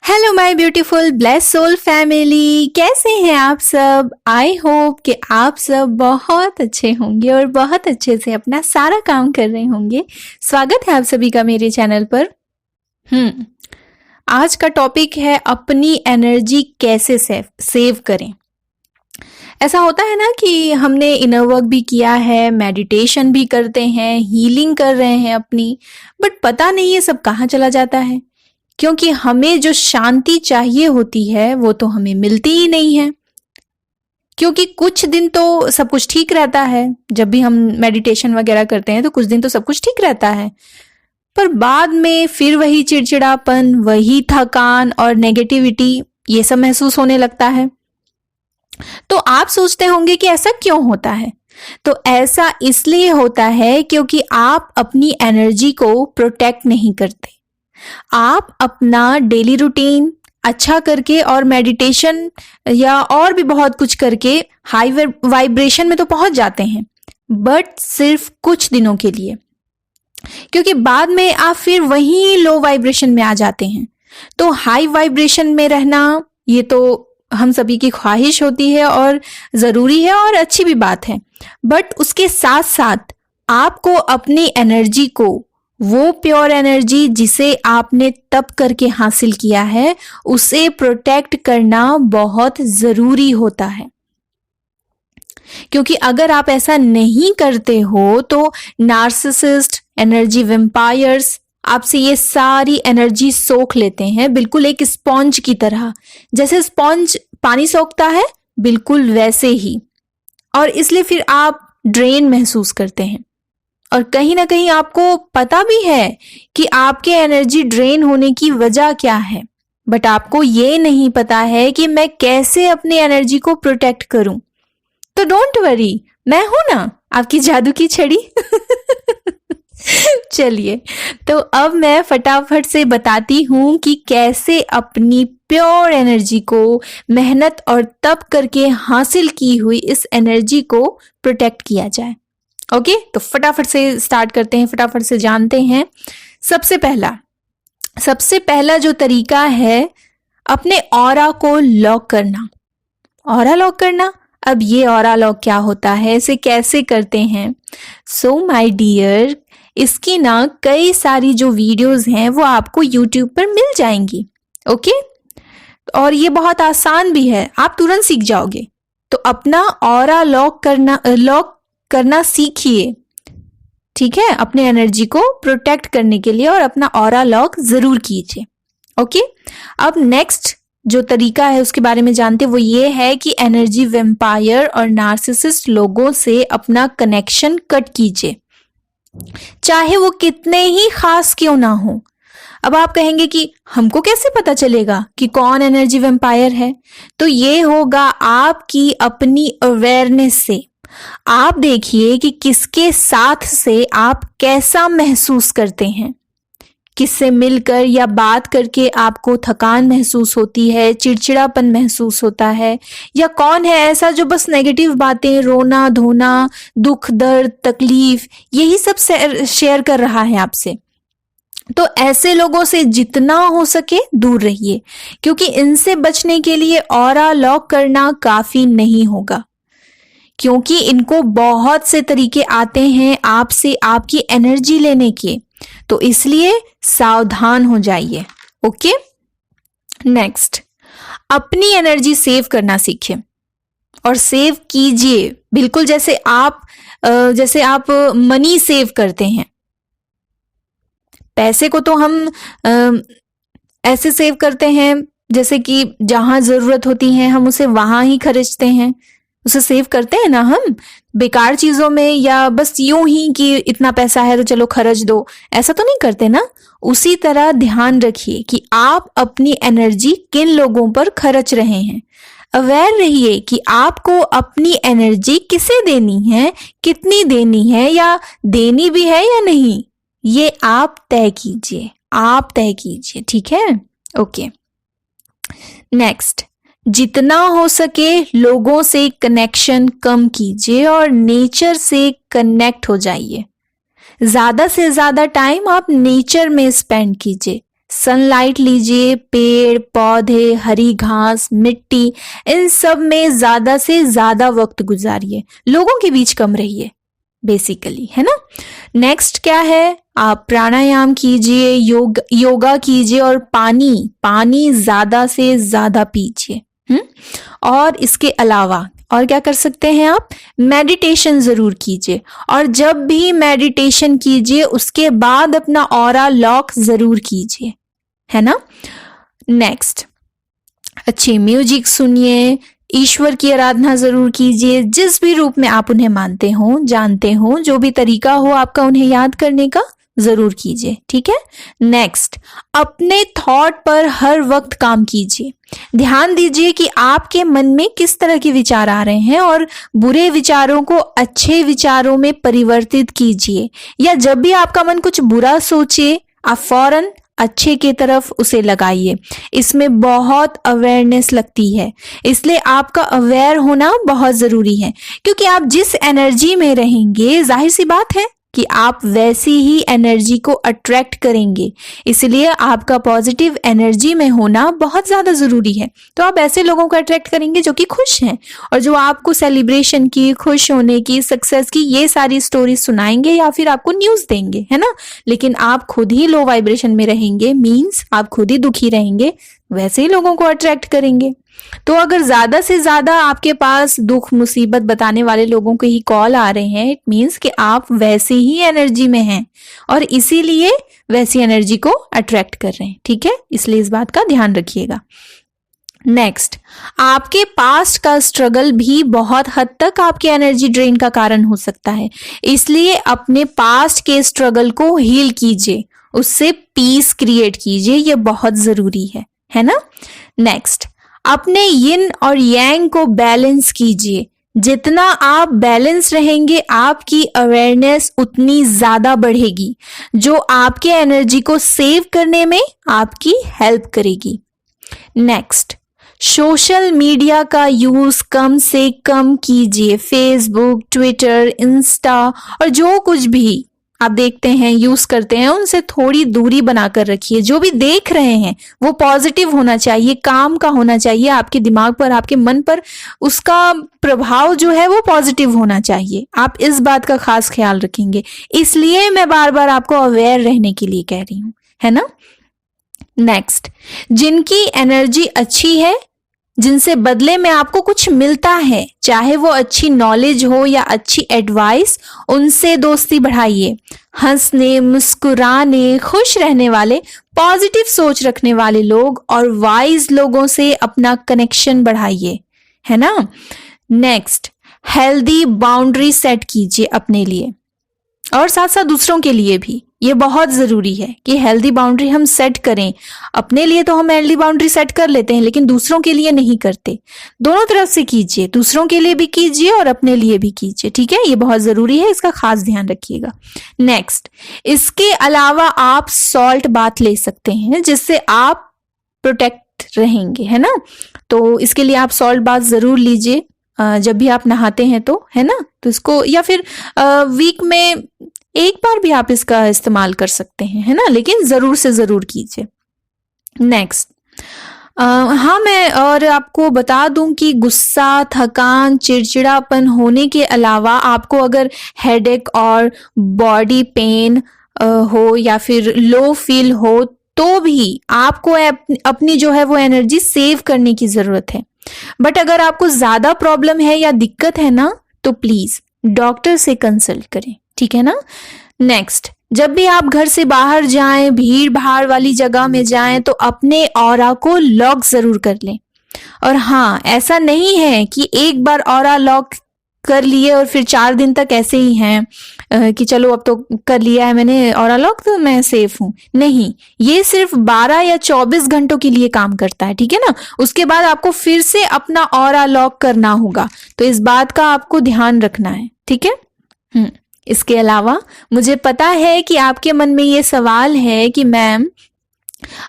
Hello my beautiful bless soul family, कैसे हैं आप सब। आई होप कि आप सब बहुत अच्छे होंगे और बहुत अच्छे से अपना सारा काम कर रहे होंगे। स्वागत है आप सभी का मेरे चैनल पर। आज का टॉपिक है अपनी एनर्जी कैसे सेव करें। ऐसा होता है ना कि हमने इनर वर्क भी किया है, मेडिटेशन भी करते हैं, हीलिंग कर रहे हैं अपनी, बट पता नहीं ये सब कहाँ चला जाता है, क्योंकि हमें जो शांति चाहिए होती है वो तो हमें मिलती ही नहीं है। क्योंकि कुछ दिन तो सब कुछ ठीक रहता है, जब भी हम मेडिटेशन वगैरह करते हैं तो कुछ दिन तो सब कुछ ठीक रहता है, पर बाद में फिर वही चिड़चिड़ापन, वही थकान और नेगेटिविटी ये सब महसूस होने लगता है। तो आप सोचते होंगे कि ऐसा क्यों होता है। तो ऐसा इसलिए होता है क्योंकि आप अपनी एनर्जी को प्रोटेक्ट नहीं करते। आप अपना डेली रूटीन अच्छा करके और मेडिटेशन या और भी बहुत कुछ करके हाई वाइब्रेशन में तो पहुंच जाते हैं, बट सिर्फ कुछ दिनों के लिए, क्योंकि बाद में आप फिर वही लो वाइब्रेशन में आ जाते हैं। तो हाई वाइब्रेशन में रहना ये तो हम सभी की ख्वाहिश होती है और जरूरी है और अच्छी भी बात है, बट उसके साथ साथ आपको अपनी एनर्जी को, वो प्योर एनर्जी जिसे आपने तप करके हासिल किया है, उसे प्रोटेक्ट करना बहुत जरूरी होता है। क्योंकि अगर आप ऐसा नहीं करते हो तो नार्सिसिस्ट, एनर्जी वेम्पायर्स आपसे ये सारी एनर्जी सोख लेते हैं, बिल्कुल एक स्पॉन्ज की तरह। जैसे स्पॉन्ज पानी सोखता है, बिल्कुल वैसे ही। और इसलिए फिर आप ड्रेन महसूस करते हैं, और कहीं ना कहीं आपको पता भी है कि आपके एनर्जी ड्रेन होने की वजह क्या है, बट आपको ये नहीं पता है कि मैं कैसे अपनी एनर्जी को प्रोटेक्ट करूं। तो डोंट वरी, मैं हूं ना आपकी जादू की छड़ी। चलिए, तो अब मैं फटाफट से बताती हूं कि कैसे अपनी प्योर एनर्जी को, मेहनत और तप करके हासिल की हुई इस एनर्जी को प्रोटेक्ट किया जाए। ओके, तो फटाफट से स्टार्ट करते हैं, फटाफट से जानते हैं। सबसे पहला जो तरीका है अपने ऑरा को लॉक करना। ऑरा लॉक करना, अब ये ऑरा लॉक क्या होता है, इसे कैसे करते हैं। सो माय डियर, इसकी ना कई सारी जो वीडियोस हैं वो आपको यूट्यूब पर मिल जाएंगी। ओके, और ये बहुत आसान भी है, आप तुरंत सीख जाओगे। तो अपना ऑरा लॉक करना सीखिए, ठीक है, अपने एनर्जी को प्रोटेक्ट करने के लिए, और अपना ऑरा लॉक जरूर कीजिए। ओके, अब नेक्स्ट जो तरीका है उसके बारे में जानते, वो ये है कि एनर्जी वेम्पायर और नार्सिसिस्ट लोगों से अपना कनेक्शन कट कीजिए, चाहे वो कितने ही खास क्यों ना हो। अब आप कहेंगे कि हमको कैसे पता चलेगा कि कौन एनर्जी वेम्पायर है। तो ये होगा आपकी अपनी अवेयरनेस से। आप देखिए कि किसके साथ से आप कैसा महसूस करते हैं, किससे मिलकर या बात करके आपको थकान महसूस होती है, चिड़चिड़ापन महसूस होता है, या कौन है ऐसा जो बस नेगेटिव बातें, रोना धोना, दुख दर्द तकलीफ यही सब शेयर कर रहा है आपसे। तो ऐसे लोगों से जितना हो सके दूर रहिए, क्योंकि इनसे बचने के लिए ऑरा लॉक करना काफी नहीं होगा, क्योंकि इनको बहुत से तरीके आते हैं आपसे आपकी एनर्जी लेने के। तो इसलिए सावधान हो जाइए। ओके, नेक्स्ट, अपनी एनर्जी सेव करना सीखिए और सेव कीजिए, बिल्कुल जैसे आप मनी सेव करते हैं। पैसे को तो हम ऐसे सेव करते हैं जैसे कि जहां जरूरत होती है हम उसे वहां ही खर्चते हैं, उसे सेव करते हैं ना हम बेकार चीजों में, या बस यूं ही कि इतना पैसा है तो चलो खर्च दो, ऐसा तो नहीं करते ना। उसी तरह ध्यान रखिए कि आप अपनी एनर्जी किन लोगों पर खर्च रहे हैं। अवेयर रहिए कि आपको अपनी एनर्जी किसे देनी है, कितनी देनी है, या देनी भी है या नहीं, ये आप तय कीजिए, ठीक है। ओके, नेक्स्ट, जितना हो सके लोगों से कनेक्शन कम कीजिए और नेचर से कनेक्ट हो जाइए। ज्यादा से ज्यादा टाइम आप नेचर में स्पेंड कीजिए, सनलाइट लीजिए, पेड़ पौधे, हरी घास, मिट्टी, इन सब में ज्यादा से ज्यादा वक्त गुजारिए, लोगों के बीच कम रहिए बेसिकली, है ना। नेक्स्ट क्या है, आप प्राणायाम कीजिए, योगा कीजिए और पानी ज्यादा से ज्यादा पीजिए। और इसके अलावा और क्या कर सकते हैं आप, मेडिटेशन जरूर कीजिए, और जब भी मेडिटेशन कीजिए उसके बाद अपना ऑरा लॉक जरूर कीजिए, है ना। नेक्स्ट, अच्छी म्यूजिक सुनिए, ईश्वर की आराधना जरूर कीजिए, जिस भी रूप में आप उन्हें मानते हो, जानते हो, जो भी तरीका हो आपका उन्हें याद करने का, जरूर कीजिए, ठीक है। नेक्स्ट, अपने थॉट पर हर वक्त काम कीजिए, ध्यान दीजिए कि आपके मन में किस तरह के विचार आ रहे हैं और बुरे विचारों को अच्छे विचारों में परिवर्तित कीजिए, या जब भी आपका मन कुछ बुरा सोचे आप फौरन अच्छे की तरफ उसे लगाइए। इसमें बहुत अवेयरनेस लगती है, इसलिए आपका अवेयर होना बहुत जरूरी है, क्योंकि आप जिस एनर्जी में रहेंगे जाहिर सी बात है कि आप वैसी ही एनर्जी को अट्रैक्ट करेंगे, इसलिए आपका पॉजिटिव एनर्जी में होना बहुत ज्यादा जरूरी है। तो आप ऐसे लोगों को अट्रैक्ट करेंगे जो कि खुश हैं और जो आपको सेलिब्रेशन की, खुश होने की, सक्सेस की ये सारी स्टोरी सुनाएंगे या फिर आपको न्यूज देंगे, है ना। लेकिन आप खुद ही लो वाइब्रेशन में रहेंगे, मीन्स आप खुद ही दुखी रहेंगे, वैसे ही लोगों को अट्रैक्ट करेंगे। तो अगर ज्यादा से ज्यादा आपके पास दुख मुसीबत बताने वाले लोगों के ही कॉल आ रहे हैं, इट मीन्स कि आप वैसी ही एनर्जी में हैं और इसीलिए वैसी एनर्जी को अट्रैक्ट कर रहे हैं, ठीक है। इसलिए इस बात का ध्यान रखिएगा। नेक्स्ट, आपके पास्ट का स्ट्रगल भी बहुत हद तक आपके एनर्जी ड्रेन का कारण हो सकता है, इसलिए अपने पास्ट के स्ट्रगल को हील कीजिए, उससे पीस क्रिएट कीजिए, ये बहुत जरूरी है ना। नेक्स्ट, अपने यिन और यांग को बैलेंस कीजिए, जितना आप बैलेंस रहेंगे आपकी अवेयरनेस उतनी ज्यादा बढ़ेगी, जो आपके एनर्जी को सेव करने में आपकी हेल्प करेगी। नेक्स्ट, सोशल मीडिया का यूज कम से कम कीजिए, फेसबुक, ट्विटर, इंस्टा और जो कुछ भी आप देखते हैं, यूज करते हैं, उनसे थोड़ी दूरी बनाकर रखिए। जो भी देख रहे हैं वो पॉजिटिव होना चाहिए, काम का होना चाहिए, आपके दिमाग पर, आपके मन पर उसका प्रभाव जो है वो पॉजिटिव होना चाहिए। आप इस बात का खास ख्याल रखेंगे, इसलिए मैं बार बार आपको अवेयर रहने के लिए कह रही हूं, है ना। नेक्स्ट, जिनकी एनर्जी अच्छी है, जिनसे बदले में आपको कुछ मिलता है, चाहे वो अच्छी नॉलेज हो या अच्छी एडवाइस, उनसे दोस्ती बढ़ाइए। हंसने, मुस्कुराने, खुश रहने वाले, पॉजिटिव सोच रखने वाले लोग और वाइज लोगों से अपना कनेक्शन बढ़ाइए, है ना। नेक्स्ट, हेल्दी बाउंड्री सेट कीजिए अपने लिए और साथ साथ दूसरों के लिए भी। ये बहुत जरूरी है कि हेल्दी बाउंड्री हम सेट करें। अपने लिए तो हम हेल्दी बाउंड्री सेट कर लेते हैं, लेकिन दूसरों के लिए नहीं करते। दोनों तरफ से कीजिए, दूसरों के लिए भी कीजिए और अपने लिए भी कीजिए, ठीक है। ये बहुत जरूरी है, इसका खास ध्यान रखिएगा। नेक्स्ट, इसके अलावा आप सॉल्ट बाथ ले सकते हैं, जिससे आप प्रोटेक्ट रहेंगे, है ना। तो इसके लिए आप सॉल्ट बाथ जरूर लीजिए जब भी आप नहाते हैं, तो है ना। तो इसको, या फिर वीक में एक बार भी आप इसका इस्तेमाल कर सकते हैं, है ना, लेकिन जरूर से जरूर कीजिए। नेक्स्ट, हाँ, मैं और आपको बता दूं कि गुस्सा, थकान, चिड़चिड़ापन होने के अलावा आपको अगर हेडेक और बॉडी पेन हो या फिर लो फील हो, तो भी आपको अपनी जो है वो एनर्जी सेव करने की जरूरत है। बट अगर आपको ज्यादा प्रॉब्लम है या दिक्कत है ना, तो प्लीज डॉक्टर से कंसल्ट करें, ठीक है ना। नेक्स्ट, जब भी आप घर से बाहर जाएं, भीड़ भाड़ वाली जगह में जाएं, तो अपने ऑरा को लॉक जरूर कर लें। और हाँ, ऐसा नहीं है कि एक बार ऑरा लॉक कर लिए और फिर 4 दिन तक ऐसे ही हैं कि चलो अब तो कर लिया है मैंने ऑरा लॉक, तो मैं सेफ हूं। नहीं, ये सिर्फ 12 या 24 घंटों के लिए काम करता है, ठीक है ना। उसके बाद आपको फिर से अपना ऑरा लॉक करना होगा, तो इस बात का आपको ध्यान रखना है, ठीक है। इसके अलावा मुझे पता है कि आपके मन में ये सवाल है कि मैम,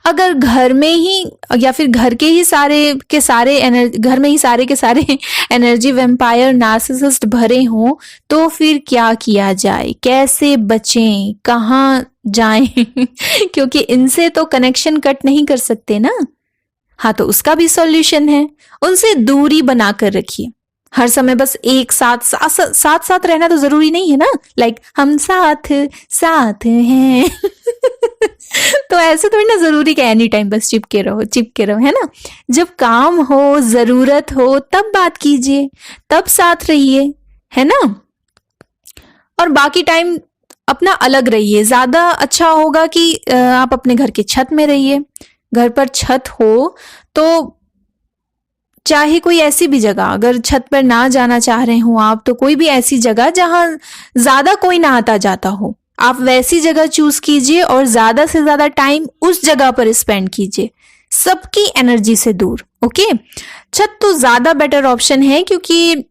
अगर घर में ही या फिर घर के ही सारे के सारे घर में ही सारे के सारे एनर्जी वेम्पायर नार्सिसिस्ट भरे हों तो फिर क्या किया जाए, कैसे बचें, कहाँ जाएं क्योंकि इनसे तो कनेक्शन कट नहीं कर सकते ना। हाँ, तो उसका भी सॉल्यूशन है, उनसे दूरी बनाकर रखिए। हर समय बस एक साथ साथ रहना तो जरूरी नहीं है ना, लाइक हम साथ साथ हैं तो ऐसे थोड़ी ना जरूरी क्या एनी टाइम बस चिपके रहो, है ना। जब काम हो, जरूरत हो तब बात कीजिए, तब साथ रहिए, है ना। और बाकी टाइम अपना अलग रहिए। ज्यादा अच्छा होगा कि आप अपने घर के छत में रहिए। घर पर छत हो तो चाहे कोई ऐसी भी जगह, अगर छत पर ना जाना चाह रहे हो आप, तो कोई भी ऐसी जगह जहां ज्यादा कोई ना आता जाता हो, आप वैसी जगह चूज कीजिए और ज्यादा से ज्यादा टाइम उस जगह पर स्पेंड कीजिए, सबकी एनर्जी से दूर। ओके, छत तो ज्यादा बेटर ऑप्शन है क्योंकि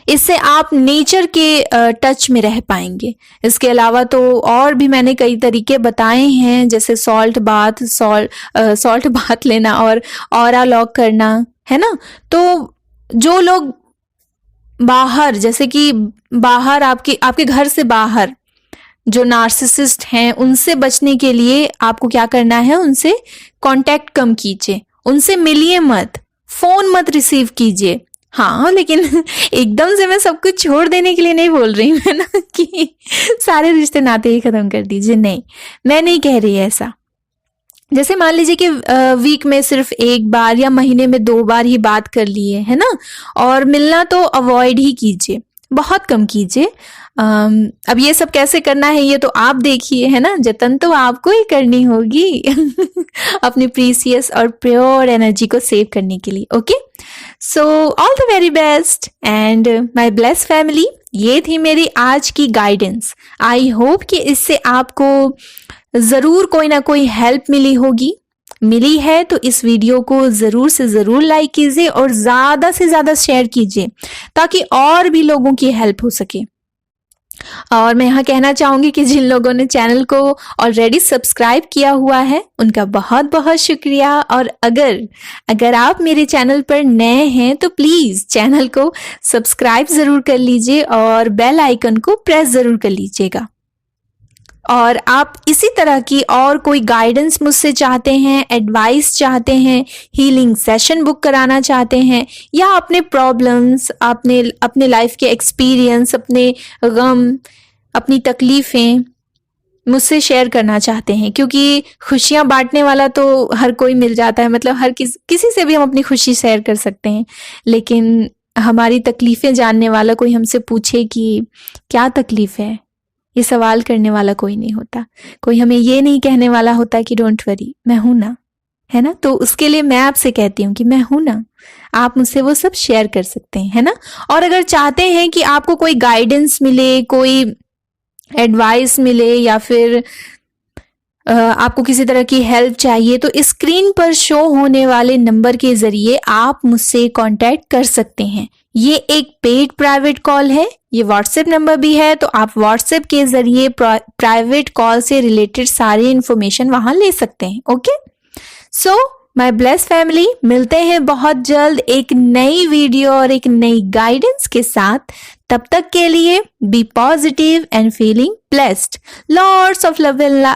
इससे आप नेचर के टच में रह पाएंगे। इसके अलावा तो और भी मैंने कई तरीके बताए हैं, जैसे सॉल्ट बाथ लेना और ऑरा लॉक करना, है ना। तो जो लोग बाहर, जैसे कि बाहर आपके घर से बाहर जो नार्सिसिस्ट हैं, उनसे बचने के लिए आपको क्या करना है, उनसे कांटेक्ट कम कीजिए, उनसे मिलिए मत, फोन मत रिसीव कीजिए। हाँ, लेकिन एकदम से मैं सब कुछ छोड़ देने के लिए नहीं बोल रही हूँ ना कि सारे रिश्ते नाते ही खत्म कर दीजिए, नहीं, मैं नहीं कह रही ऐसा। जैसे मान लीजिए कि वीक में सिर्फ एक बार या महीने में 2 बार ही बात कर लिए, है ना, और मिलना तो अवॉइड ही कीजिए, बहुत कम कीजिए। अब ये सब कैसे करना है ये तो आप देखिए, है ना, जतन तो आपको ही करनी होगी अपनी प्रीसियस और प्योर एनर्जी को सेव करने के लिए। Okay, so all the very best and my bless family. ये थी मेरी आज की गाइडेंस। आई होप कि इससे आपको जरूर कोई ना कोई हेल्प मिली होगी। मिली है तो इस वीडियो को जरूर से जरूर लाइक कीजिए और ज्यादा से ज्यादा शेयर कीजिए ताकि और भी लोगों की हेल्प हो सके। और मैं यहाँ कहना चाहूंगी कि जिन लोगों ने चैनल को ऑलरेडी सब्सक्राइब किया हुआ है उनका बहुत बहुत शुक्रिया। और अगर आप मेरे चैनल पर नए हैं तो प्लीज चैनल को सब्सक्राइब जरूर कर लीजिए और बेल आइकन को प्रेस जरूर कर लीजिएगा। और आप इसी तरह की और कोई गाइडेंस मुझसे चाहते हैं, एडवाइस चाहते हैं, हीलिंग सेशन बुक कराना चाहते हैं, या अपने प्रॉब्लम्स, अपने लाइफ के एक्सपीरियंस, अपने गम, अपनी तकलीफें मुझसे शेयर करना चाहते हैं, क्योंकि खुशियां बांटने वाला तो हर कोई मिल जाता है, मतलब हर किसी से भी हम अपनी खुशी शेयर कर सकते हैं, लेकिन हमारी तकलीफें जानने वाला कोई हमसे पूछे कि क्या तकलीफ है, ये सवाल करने वाला कोई नहीं होता। कोई हमें ये नहीं कहने वाला होता कि डोंट वरी, मैं हूं ना, है ना। तो उसके लिए मैं आपसे कहती हूँ कि मैं हूं ना, आप मुझसे वो सब शेयर कर सकते हैं, है ना। और अगर चाहते हैं कि आपको कोई गाइडेंस मिले, कोई एडवाइस मिले, या फिर आपको किसी तरह की हेल्प चाहिए, तो स्क्रीन पर शो होने वाले नंबर के जरिए आप मुझसे कांटेक्ट कर सकते हैं। ये एक पेड प्राइवेट कॉल है, ये व्हाट्सएप नंबर भी है, तो आप व्हाट्सएप के जरिए प्राइवेट कॉल से रिलेटेड सारी इंफॉर्मेशन वहां ले सकते हैं। Okay, so my bless family, मिलते हैं बहुत जल्द एक नई वीडियो और एक नई गाइडेंस के साथ। तब तक के लिए be positive and feeling blessed. Lords of love and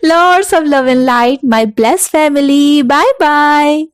lords of love and light, my bless family. Bye bye.